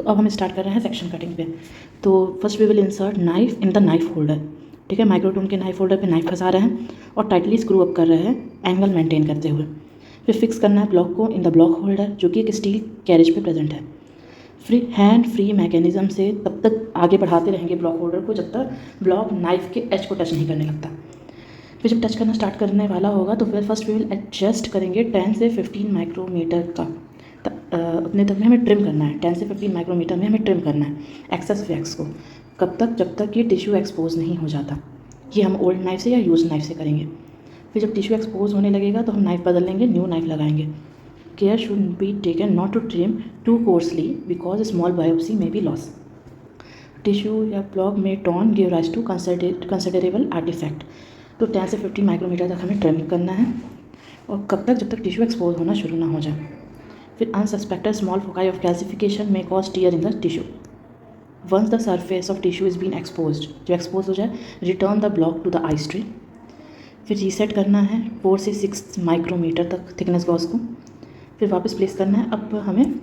अब हम स्टार्ट कर रहे हैं सेक्शन कटिंग पे। तो first we will insert knife in the knife holder. ठीक है, माइक्रोटोन के नाइफ होल्डर पे नाइफ फंसा रहे हैं और टाइटली स्क्रू अप कर रहे हैं एंगल मेंटेन करते हुए। फिर फिक्स करना है ब्लॉक को इन द ब्लॉक होल्डर जो कि एक स्टील कैरेज पे प्रेजेंट है। फ्री मैकेनिज्म से तब तक आगे बढ़ाते रहेंगे ब्लॉक होल्डर को जब तक ब्लॉक नाइफ के एज को टच नहीं करने लगता। फिर जब टच करना स्टार्ट करने वाला होगा तो फिर फर्स्ट वी विल एडजस्ट करेंगे 10 से 15 माइक्रोमीटर का उतने तक में हमें ट्रिम करना है। 10 से 15 माइक्रोमीटर में हमें ट्रिम करना है एक्सेस वैक्स को। कब तक? जब तक ये टिश्यू एक्सपोज नहीं हो जाता। ये हम ओल्ड नाइफ से या यूज नाइफ से करेंगे। फिर जब टिश्यू एक्सपोज होने लगेगा तो हम नाइफ बदल लेंगे, न्यू नाइफ लगाएंगे। Care should be taken not to trim too coarsely because small biopsy में बी लॉस। टिश्यू या ब्लॉक में torn give rise to considerable artifact. तो 10 से 15 माइक्रोमीटर तक हमें ट्रिम करना है। और कब तक? जब तक टिश्यू एक्सपोज होना शुरू ना हो जाए। फिर unsuspected small foci of calcification में cause tear in the tissue. Once the surface of tissue is been expose, जो एक्सपोज हो जाए, return the block to the ice tray. फिर रीसेट करना है 4 से 6 माइक्रोमीटर तक थिकनेस गॉस को। फिर वापस प्लेस करना है। अब हमें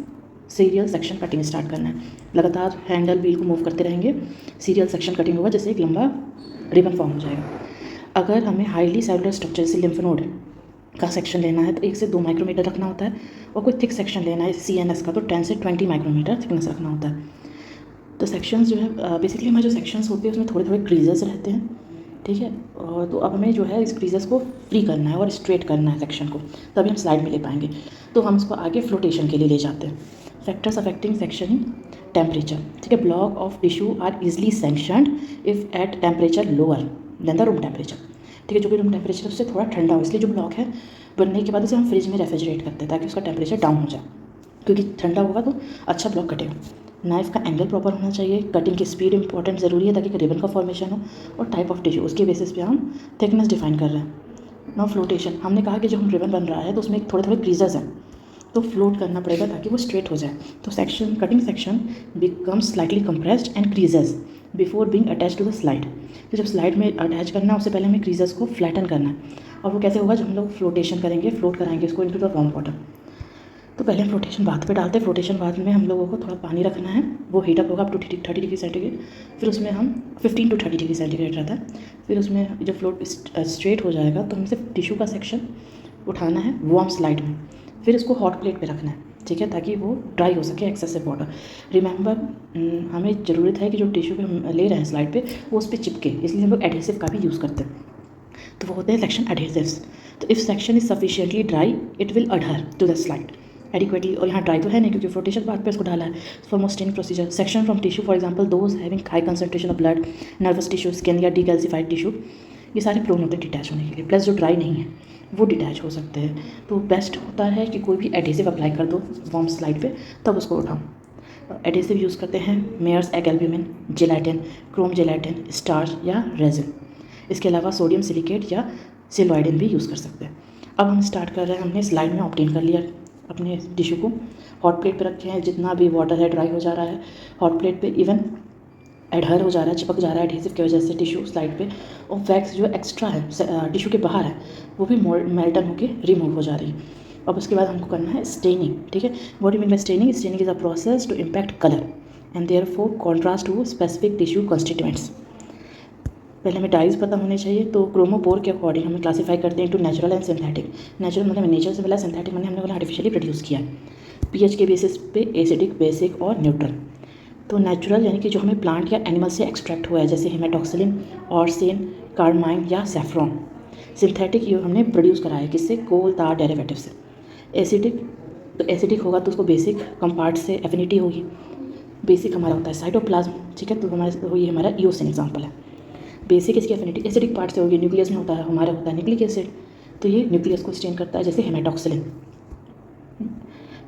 सीरियल सेक्शन कटिंग स्टार्ट करना है। लगातार हैंडल व्हील को मूव करते रहेंगे, सीरियल सेक्शन कटिंग होगा, जैसे एक लंबा रिबन फॉर्म हो जाएगा। अगर हमें हाईली सेलुलर स्ट्रक्चर जैसे लिम्फ नोड का सेक्शन लेना है तो 1 से 2 माइक्रोमीटर रखना होता है, और कोई थिक सेक्शन लेना है CNS का तो 10 से 20 माइक्रोमीटर थिकनेस रखना होता है। तो सेक्शंस जो है बेसिकली हमारे जो सेक्शंस होते हैं उसमें थोड़े थोड़े क्रीजेस रहते हैं। ठीक है, और तो अब हमें जो है इस क्रीजेस को फ्री करना है और स्ट्रेट करना है सेक्शन को, तभी हम स्लाइड में ले पाएंगे। तो हम इसको आगे फ्लोटेशन के लिए ले जाते हैं। Factors affecting sectioning temperature. ठीक है, block of tissue are easily sectioned if at temperature lower than the room temperature. ठीक है, जो भी रूम टेम्परेचर उससे थोड़ा ठंडा हो, इसलिए जो ब्लॉक है बनने के बाद उसे हम फ्रिज में रेफ्रिजरेट करते हैं ताकि उसका टेम्परेचर डाउन हो जाए, क्योंकि ठंडा होगा तो अच्छा ब्लॉक कटेगा। नाइफ का एंगल प्रॉपर होना चाहिए। कटिंग की स्पीड इंपॉर्टेंट ज़रूरी है ताकि रिबन का फॉर्मेशन हो। और टाइप ऑफ टिश्यू, उसके बेसिस पे हम थिकनेस डिफाइन कर रहे हैं। नाउ फ्लोटेशन, हमने कहा कि जो हम रिबन बन रहा है तो उसमें थोड़े थोड़े क्रीजेस हैं, तो फ्लोट करना पड़ेगा ताकि वो स्ट्रेट हो जाए। तो cutting section becomes slightly compressed and creases before being attach to the slide. तो जब स्लाइड में अटैच करना है उससे पहले हमें क्रीजेस को फ्लैटन करना है। और वो कैसे होगा? जब हम लोग फ्लोटेशन करेंगे, फ्लोट कराएंगे इसको इनटू द वार्म वाटर। तो पहले हम फ्लोटेशन बाथ पे डालते हैं। फ्लोटेशन बाथ में हम लोगों को थोड़ा पानी रखना है, वो हीट अप होगा अप टू 30 डिग्री सेंटीग्रेड। फिर उसमें हम 15 to 30 डिग्री सेंटीग्रेड रहता है। फिर उसमें जब फ्लोट स्ट्रेट हो जाएगा तो हमें सिर्फ टिश्यू का सेक्शन उठाना है वार्म स्लाइड में, फिर इसको हॉट प्लेट पे रखना है। ठीक है, ताकि वो ड्राई हो सके एक्सेसिव वाटर। रिमेंबर, हमें ज़रूरत है कि जो टिश्यू पे हम ले रहे हैं स्लाइड पे वो उस पर चिपके, इसलिए हम लोग एडहेसिव का भी यूज़ करते हैं। तो वो होते हैं सेक्शन एडहेसिव्स। तो if section is sufficiently dry it will adhere to the slide adequately. और यहाँ ड्राई तो है नहीं क्योंकि फ्लोटेशन बाद पे इसको डाला है। For most staining procedure, section from tissue for example those having high concentration of blood, nervous tissue, skin या डीकैल्सिफाइड टिश्यू, ये सारे प्रोन होते हैं डिटैच होने के लिए। प्लस जो ड्राई नहीं है वो डिटैच हो सकते हैं। तो बेस्ट होता है कि कोई भी एडहेसिव अप्लाई कर दो वार्म स्लाइड पे, तब उसको उठाओ। एडहेसिव यूज़ करते हैं Mayer's egg albumin, gelatin, chrome gelatin, starch या रेजिन। इसके अलावा सोडियम सिलिकेट या सिलोइडिन भी यूज़ कर सकते हैं। अब हम स्टार्ट कर रहे हैं। हमने स्लाइड में ऑब्टेन कर लिया अपने टिश्यू को, हॉट प्लेट पे रखे हैं। जितना भी वाटर है ड्राई हो जा रहा है हॉट प्लेट पे, इवन एडहर हो जा रहा है, चिपक जा रहा है एडहेसिव की वजह से टिश्यू स्लाइड पे। और वैक्स जो एक्स्ट्रा है टिश्यू के बाहर है वो भी मेल्टन होकर रिमूव हो जा रही है। अब उसके बाद हमको करना है स्टेनिंग। ठीक है, what you mean by staining? Staining is a process to impact colour and therefore contrast to specific tissue constituents. पहले हमें डाइज पता होने चाहिए। तो क्रोमोपोर के अकॉर्डिंग हमें क्लासीफाई करते हैं to natural and synthetic. Natural मतलब नेचर से मिला, सिंथेटिक मतलब हमने बोला आर्टिफिशियली प्रोड्यूस किया है। पीएच के बेसिस पे एसिडिक, बेसिक और न्यूट्रल। तो नेचुरल यानी कि जो हमें प्लांट या एनिमल से एक्सट्रैक्ट हुआ है, जैसे हेमाटोक्सिलिन, ऑर्सेन, कार्माइन या सैफ्रॉन। सिंथेटिक ये हमने प्रोड्यूस करा है किससे? कोल तार डेरिवेटिव से। एसिडिक, तो एसिडिक होगा तो उसको बेसिक कंपार्ट से एफिनिटी होगी। बेसिक हमारा होता है साइटोप्लाज्म। ठीक है, तो हमारा ये हमारा ईओसिन एग्जाम्पल है। बेसिक इसकी एफिनिटी एसिडिक पार्ट से होगी। न्यूक्लियस में होता है, हमारा होता है न्यूक्लिक एसिड, तो ये न्यूक्लियस को स्टेन करता है जैसे हेमाटोक्सिलिन।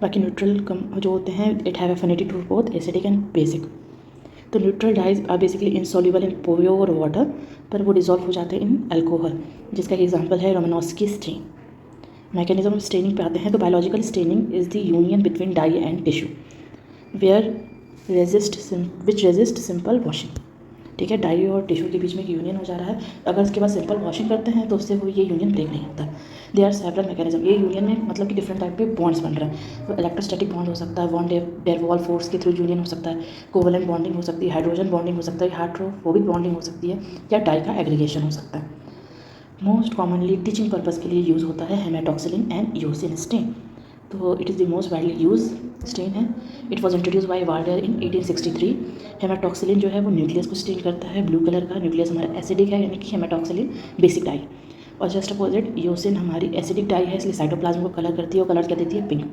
बाकी न्यूट्रल जो होते हैं it have affinity to both acidic and basic. तो neutral dyes are basically insoluble in pure water, पर वो डिजॉल्व हो जाते हैं इन अल्कोहल, जिसका एग्जाम्पल है Romanowsky stain. Mechanism of staining पे आते हैं। तो biological staining is the union between dye and tissue which resist simple washing. ठीक है, डाई और टिश्यू के बीच में एक यूनियन हो जा रहा है। अगर इसके बाद सिंपल वॉशिंग करते हैं तो उससे वो ये यूनियन ब्रेक नहीं होता। दे आर सेवरल मैकेनिज्म, ये यूनियन में मतलब कि डिफरेंट टाइप के बॉन्ड्स बन रहे हैं। तो इलेक्ट्रोस्टैटिक बॉन्ड हो सकता है, वॉन डेर वॉल फोर्स के थ्रू यूनियन हो सकता है, कोवलेंट बॉन्डिंग हो सकती है, हाइड्रोजन बॉन्डिंग हो सकता है, हाइड्रोफोबिक बॉन्डिंग हो सकती है, या डाई का एग्रीगेशन हो सकता है। मोस्ट कॉमनली टीचिंग पर्पज़ के लिए यूज़ होता है हेमाटोक्सिलिन एंड ईओसिन स्टेन। तो it is the most widely use stain है। It was introduce by Waldeyer in 1863। Haematoxylin जो है वो न्यूक्लियस को स्टेन करता है ब्लू कलर का। न्यूक्लियस हमारा एसिडिक है, यानी कि हेमाटोक्सिलिन बेसिक डाई, और जस्ट अपोजिट ईओसिन हमारी एसिडिक डाई है, इसलिए साइटोप्लाज्म को कलर करती है और कलर क्या देती है, पिंक।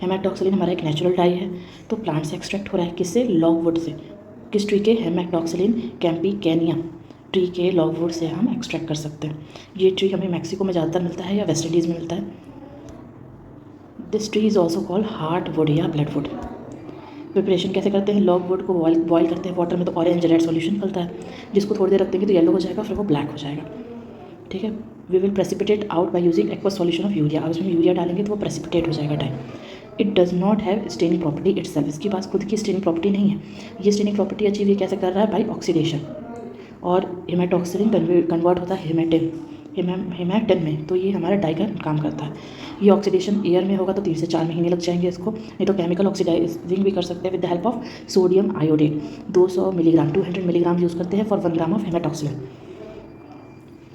हेमाटोक्सिलिन हमारा एक नेचुरल डाई है, तो प्लांट से एक्सट्रैक्ट हो रहा है, किससे, लॉगवुड से। किस ट्री के, हेमाटोक्सिलिन कैम्पिकेनिया ट्री के लॉगवुड से हम एक्सट्रैक्ट कर सकते हैं। ये ट्री हमें मैक्सिको में ज़्यादातर मिलता है या वेस्ट इंडीज़ में मिलता है। This tree is also called heart would या ब्लड वुड। प्रिपरेशन कैसे करते हैं, लॉग वुड को बॉयल करते हैं वाटर में, तो ऑरेंज रेड सॉल्यूशन निकलता है, जिसको थोड़ी देर रखेंगे तो येलो हो जाएगा, फिर वो ब्लैक हो जाएगा। ठीक है, we will precipitate out by using aqueous solution of urea. अब इसमें यूरिया डालेंगे तो वो प्रेसिपिटेट हो जाएगा dye. It does not have staining property itself, इसके पास खुद की स्टेनिंग प्रॉपर्टी नहीं है। ये स्टेनिंग प्रॉपर्टी अचीव ये कैसे कर रहा है, बाई ऑक्सीडेशन। और हेमाटोक्सिलिन कन्वर्ट होता है हेमाटिन में, तो ये हमारा डाई का काम करता है। ये ऑक्सीडेशन एयर में होगा तो 3 से 4 महीने लग जाएंगे इसको, नहीं तो केमिकल ऑक्सीडाइजिंग भी कर सकते हैं with the help of sodium iodate. 200 milligram 200 milligram use करते हैं फॉर 1 ग्राम ऑफ हेमाटोक्सिलिन।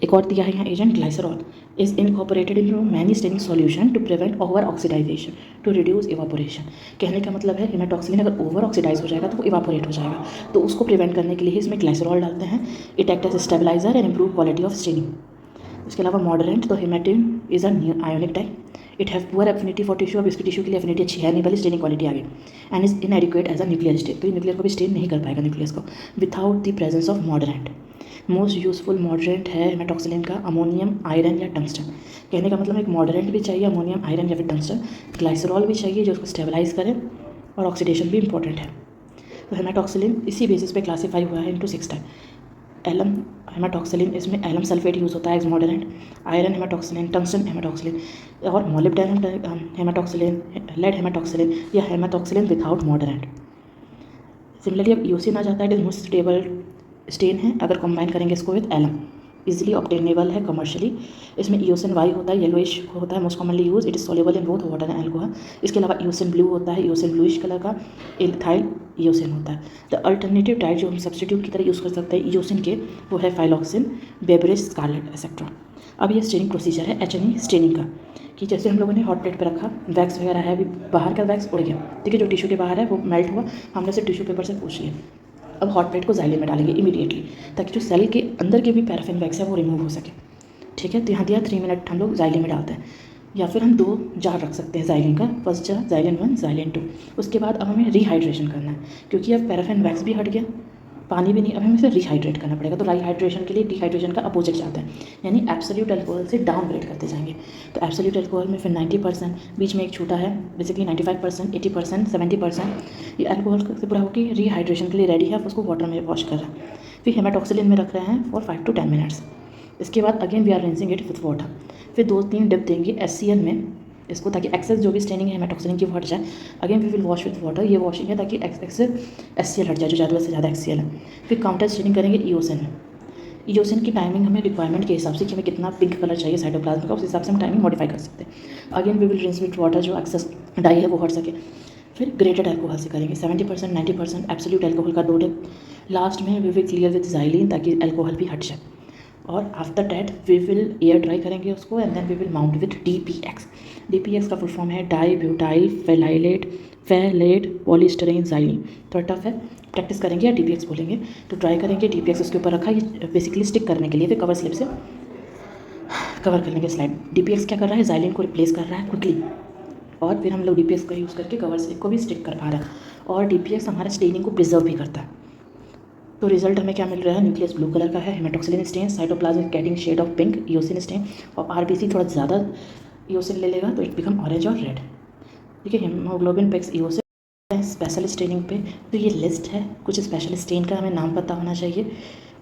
एक और दिया है यहाँ agent glycerol is incorporated in many staining solution to prevent over oxidization to reduce evaporation. कहने का मतलब है हेमाटोक्सिलिन अगर ओवर ऑक्सीडाइज हो जाएगा तो वो इवापोरेट हो जाएगा, तो उसको प्रिवेंट करने के लिए इसमें ग्लाइसरॉल डालते हैं। It act as stabiliser and improve quality of staining. इसके अलावा मॉडरेंट, तो haematein is a ionic dye. It have poor affinity for tissue, अब इसकी टिश्यू के लिए एफिनिटी अच्छी है नहीं, पहले स्टेनिंग क्वालिटी आ गई। And is inadequate as a nuclear stain, तो ये न्यूक्लियर को भी स्टेन नहीं कर पाएगा न्यूक्लियस को without the presence of mordant. Most useful mordant है हेमाटोक्सिलिन का अमोनियम, आयरन या टंगस्टन। कहने का मतलब एक मॉडरेंट भी चाहिए, अमोनियम, आयरन या फिर टंगस्टन। ग्लाइसरॉल भी चाहिए जो उसको स्टेबलाइज करे, और ऑक्सीडेशन भी इंपॉर्टेंट है। तो हेमाटोक्सिलिन इसी बेसिस पे क्लासीफाई हुआ है इनटू 6 टाइप। एलम हेमाटोक्सिलिन, इसमें एलम सल्फेट यूज़ होता है as mordant. Iron haematoxylin, tungsten haematoxylin, और मोलिब्डेनम हेमाटोक्सिलिन, लेड हेमाटोक्सिलिन, या हेमाटोक्सिलिन विदाउट मॉडरेंट। सिमिलरली अब ईओसिन आ जाता है, it is most stable stain है अगर कंबाइन करेंगे इसको विद एलम, इजिली ऑब्टेनेबल है कमर्शियली। इसमें ईओसिन वाई होता है, येलोइश होता है, most commonly use. It is soluble in both water and alcohol. इसके अलावा ईओसिन ब्लू होता है, ईओसिन ब्लूइश कलर का इथाइल ईओसिन होता है। द अल्टरनेटिव डाइट जो हम सब्स्टिट्यूट की तरह यूज़ कर सकते हैं ईओसिन के, वो है फाइलॉक्सिन, बेबरेज, स्कारलेट एक्सेट्रा। अब ये स्टेनिंग प्रोसीजर है एच स्टेनिंग का, कि जैसे हम लोगों ने हॉट प्लेट पे रखा, वैक्स वगैरह है, अभी बाहर का वैक्स उड़ गया, ठीक है, जो टिश्यू के बाहर है वो मेल्ट हुआ, हमने उसे टिश्यू पेपर से पूछ लिया। अब हॉट प्लेट को जाइलिन में डालेंगे इमीडिएटली, ताकि जो सेल के अंदर के भी पैराफिन वैक्स है वो रिमूव हो सके। ठीक है, तो यहाँ दिया 3 मिनट हम लोग जाइलिन में डालते हैं, या फिर हम 2 जार रख सकते हैं जाइलिन का, फर्स्ट जार जाइलिन 1, जाइलिन 2। उसके बाद अब हमें रिहाइड्रेशन करना है, क्योंकि अब पैराफिन वैक्स भी हट गया, पानी भी नहीं, अब हमें इसे रिहाइड्रेट करना पड़ेगा। तो रिहाइड्रेशन के लिए डिहाइड्रेशन का अपोजिट जाते हैं, यानी एब्सोल्यूट अल्कोहल से डाउनग्रेड करते जाएंगे। तो एब्सोल्यूट अल्कोहल में फिर 90%, बीच में एक छोटा है बेसिकली 95%, 80%, 70%। ये अल्कोहल से पूरा होकर रिहाइड्रेशन के लिए रेडी है, उसको वाटर में वॉश कर रहे हैं। फिर हेमाटोक्सिलिन में रख रहे हैं फॉर 5 to 10 मिनट्स। इसके बाद again we are rinsing it with water. फिर 2-3 डिप देंगे HCl में इसको, ताकि एक्सेस जो भी स्टेनिंग है हेमाटोक्सिलिन की वो हट जाए। Again we will wash with water, ये वॉशिंग है ताकि एक्सेस HCl हट जाए, जो ज़्यादा से ज़्यादा HCl है। फिर काउंटर स्टेनिंग करेंगे ईओसिन में। ईओसिन की टाइमिंग हमें रिक्वायरमेंट के हिसाब से कि हमें कितना पिंक कलर चाहिए साइटोप्लाज्म का, उस हिसाब से हम टाइमिंग मॉडिफाई कर सकते हैं। Again we will rinse with water, जो एक्सेस डाई है वो हट सके। फिर ग्रेटेड अल्कोहल से करेंगे 70%, 90%, एब्सोल्यूट अल्कोहल का 2 डिप। लास्ट में we will clear with xylene, ताकि अल्कोहल भी हट जाए। और after that we will air dry करेंगे उसको, and then we will mount with DPX। DPX का फुल फॉर्म है डाई ब्यूटाइल फेलाइलेट पॉलीस्टरीन जाइलिन। थोड़ा टफ है, प्रैक्टिस करेंगे या DPX बोलेंगे। तो ड्राई करेंगे, DPX उसके ऊपर रखा, ये बेसिकली स्टिक करने के लिए, फिर कवर स्लिप से कवर कर लेंगे स्लाइड। DPX क्या कर रहा है, जाइलिन को रिप्लेस कर रहा है क्विकली, और फिर हम लोग DPX का यूज़ करके कवर स्लिप को भी स्टिक कर पा रहे हैं। और DPX हमारा स्टेनिंग को प्रिजर्व भी करता है। तो रिजल्ट हमें क्या मिल रहा है, न्यूक्लियस ब्लू कलर का है, haematoxylin stain, cytoplasm getting shade of pink, eosin stain, और RBC थोड़ा ज़्यादा ईओसिन ले लेगा तो इट बिकम ऑरेंज और रेड। ठीक है, haemoglobin picks eosin special staining पे। तो ये लिस्ट है कुछ स्पेशल स्टेन का, हमें नाम पता होना चाहिए।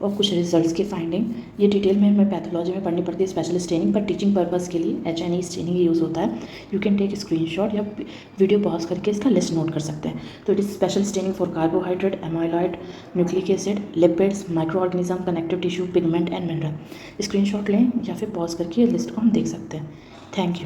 और कुछ रिजल्ट्स की फाइंडिंग। ये डिटेल में हमें पैथोलॉजी में पढ़नी पड़ती है, स्पेशल स्टेनिंग, पर टीचिंग पर्पज़ के लिए HNE स्टेनिंग यूज़ होता है। यू कैन टेक स्क्रीनशॉट या वीडियो पॉज करके इसका लिस्ट नोट कर सकते हैं। तो it is special staining for carbohydrate, amyloid, nucleic acid, lipids, micro organism, connective tissue, pigment and mineral. Screenshot लें या फिर पॉज करके इस लिस्ट को हम देख सकते हैं। Thank you.